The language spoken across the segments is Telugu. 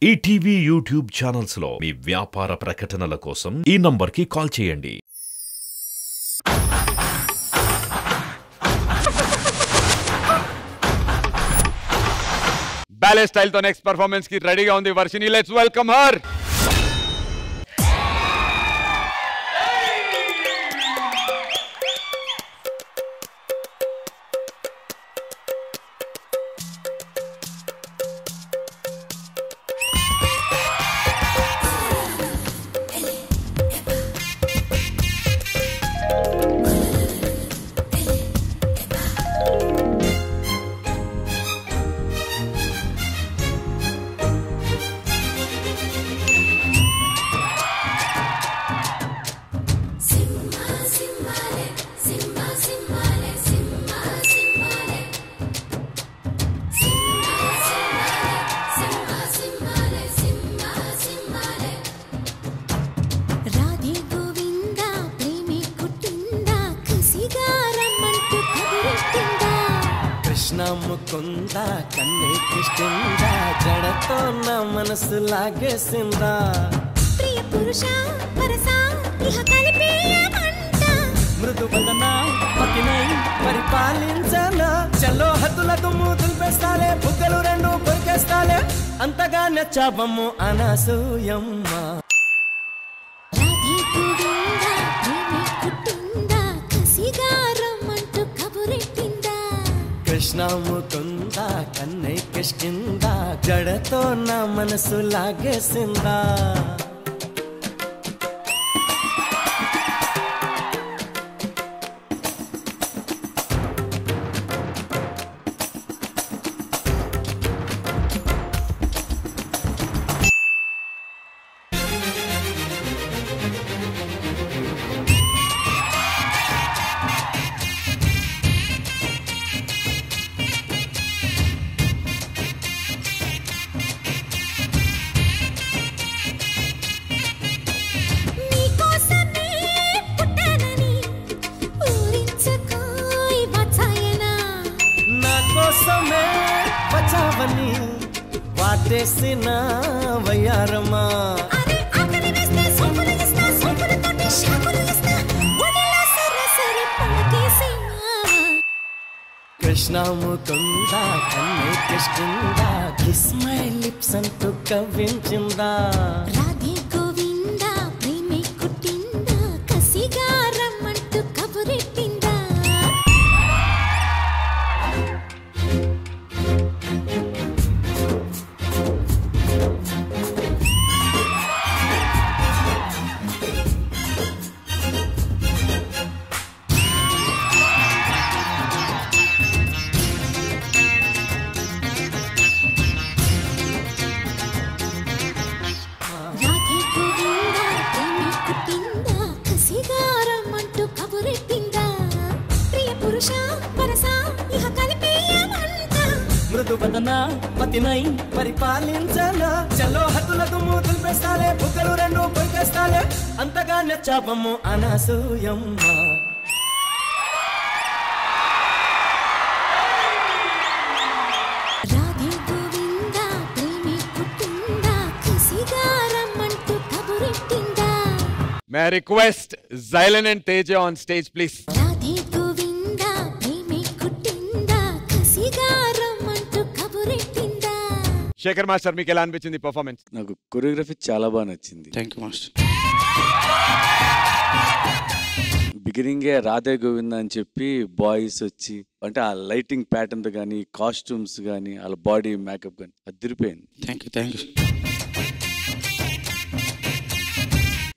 ఈటీవీ యూట్యూబ్ ఛానల్స్ లో మీ వ్యాపార ప్రకటనల కోసం ఈ నంబర్కి కాల్ చేయండి. బ్యాలే స్టైల్ తో నెక్స్ట్ పర్ఫార్మెన్స్ కి రెడీగా ఉంది Varshini. Let's welcome her. Mukunda కన్నే కృష్ణుందా జడతో నా మనసు లాగేసిందా ప్రియ పురుష వరసా ఇహ కలిపేయమంట మృదు వదనా పతినై పరిపాలించనా చలో హద్దులకు మూతులు పెస్తాలే బుగ్గలు రెండు కొరికేస్తాలే అంతగా నచ్చావమ్ము అనసూయమ్మ రాధే గోవిందా ప్రేమే కుట్టిందా కసిగా రమ్మంటూ కబురెట్టిందా కృష్ణ ముకుందా కన్నై కిష్కిందా జడతో నా మనసు లాగేసిందా బచావని వాటేసిన వయ్యారమా అరే ఆకలి వేస్తే సోపులు ఇస్తా సోపులు తోటి షాపులు ఇస్తా ఒడిలా సరసరి పలకేసేమా కృష్ణ ముకుందా కన్నే కృష్ణుందా కిస్ మై లిప్స్ అంటూ కవ్వించిందా రాధే గోవిందా ప్రేమే కుట్టిందా కసిగా రమ్మంటూ కబురెట్టిందా మృదు వదనా పతినై పరిపాలించనా చలో హద్దులకు మూతులు పెస్తాలే బుగ్గలు రెండు కొరికేస్తాలే అంతగా నచ్చావమ్ము అనసూయమ్మ రాధే గోవిందా ప్రేమే కుట్టిందా కసిగా రమ్మంటూ కబురెట్టిందా మే రిక్వెస్ట్ జైలన్ and Teja on stage please. Radhe Govinda ప్రేమే కుట్టిందా కసిగా రమ్మంటూ కబురెట్టిందా శేఖర్ మాస్టర్ మీకు ఎలా అనిపించింది పర్ఫార్మెన్స్? నాకు కొరియోగ్రఫీ చాలా బాగా నచ్చింది. Thank you master. బిగినింగే రాధే గోవింద అని చెప్పి బాయ్స్ వచ్చి అంటే ఆ లైటింగ్ ప్యాటర్న్ కానీ కాస్ట్యూమ్స్ కానీ వాళ్ళ బాడీ మేకప్ కానీ అదిరిపోయింది. Thank you.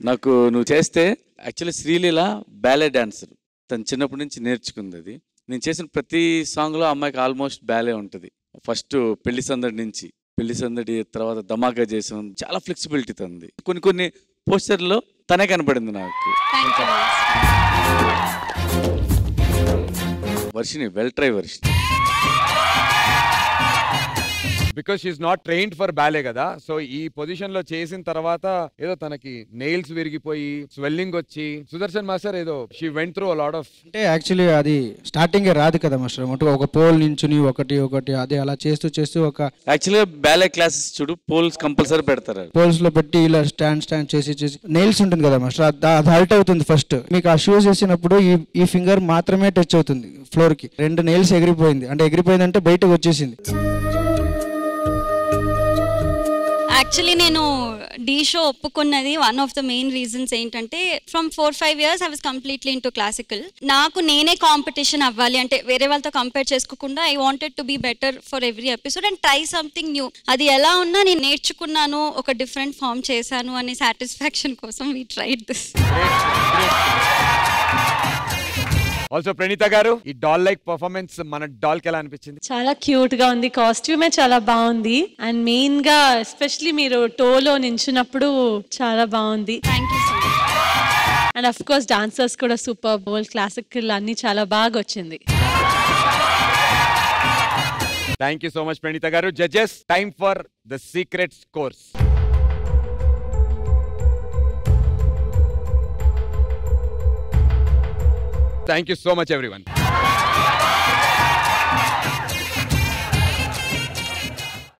నాకు నువ్వు చేస్తే యాక్చువల్లీ శ్రీలీల బ్యాలే డాన్సర్, తను చిన్నప్పటి నుంచి నేర్చుకుంది అది. నేను చేసిన ప్రతి సాంగ్లో అమ్మాయికి ఆల్మోస్ట్ బ్యాలే ఉంటుంది. ఫస్ట్ పెళ్లి సందడి నుంచి పెళ్లి సందడి తర్వాత ధమాకా చేసాం, చాలా ఫ్లెక్సిబిలిటీ తంది. కొన్ని పోస్టర్లో తనే కనపడింది నాకు. Varshini well try Varshini. Because she's not trained for ballet కదా. సో ఈ పొజిషన్ లో చేసిన తర్వాత ఏదో తనకి నెయిల్స్ విరిగిపోయి స్వెల్లింగ్ వచ్చి సుదర్శన్ మాస్టర్ ఏదో she went through a lot of. అంటే యాక్చువల్లీ అది స్టార్టింగ్ రాదు కదా మాస్టర్, ఒక పోల్ నించుని ఒకటి అదే అలా చేస్తూ ఒక యాక్చువల్గా బ్యాలే క్లాసెస్ చూడు పోల్స్ కంపల్సరీ పెడతారు. పోల్స్ లో పెట్టి ఇలా స్టాండ్ చేసి నెయిల్స్ ఉంటుంది కదా మాస్టర్, అది హర్ట్ అవుతుంది ఫస్ట్. మీకు ఆ షూస్ వేసినప్పుడు ఈ ఫింగర్ మాత్రమే టచ్ అవుతుంది ఫ్లోర్ కి, 2 నెయిల్స్ ఎగిరిపోయిందంటే బయటకు వచ్చేసింది. యాక్చువల్లీ నేను డీ షో ఒప్పుకున్నది one of the main reasons ఏంటంటే from 4-5 years I was completely into classical. నాకు నేనే కాంపిటీషన్ అవ్వాలి అంటే వేరే వాళ్ళతో కంపేర్ చేసుకోకుండా I wanted to be better for every episode and try something new. అది ఎలా ఉన్నా నేను నేర్చుకున్నాను, ఒక డిఫరెంట్ ఫామ్ చేశాను అనే సాటిస్ఫాక్షన్ కోసం we tried this. Also Praneetha గారు, ఈ డాల్ లైక్ పర్ఫార్మెన్స్ మన డాల్ కి ఎలా అనిపించింది? చాలా క్యూట్ గా ఉంది, కాస్ట్యూమే చాలా బాగుంది అండ్ మెయిన్ గా ఎస్పెషల్లీ మీరు టోలో నించున్నప్పుడు చాలా బాగుంది. Thank you so much. And of course dancers కూడా సూపర్, వరల్డ్ క్లాసికల్ అన్ని చాలా బాగా వచ్చింది. Thank you so much Praneetha గారు. Judges, time for the secret scores. Thank you so much everyone.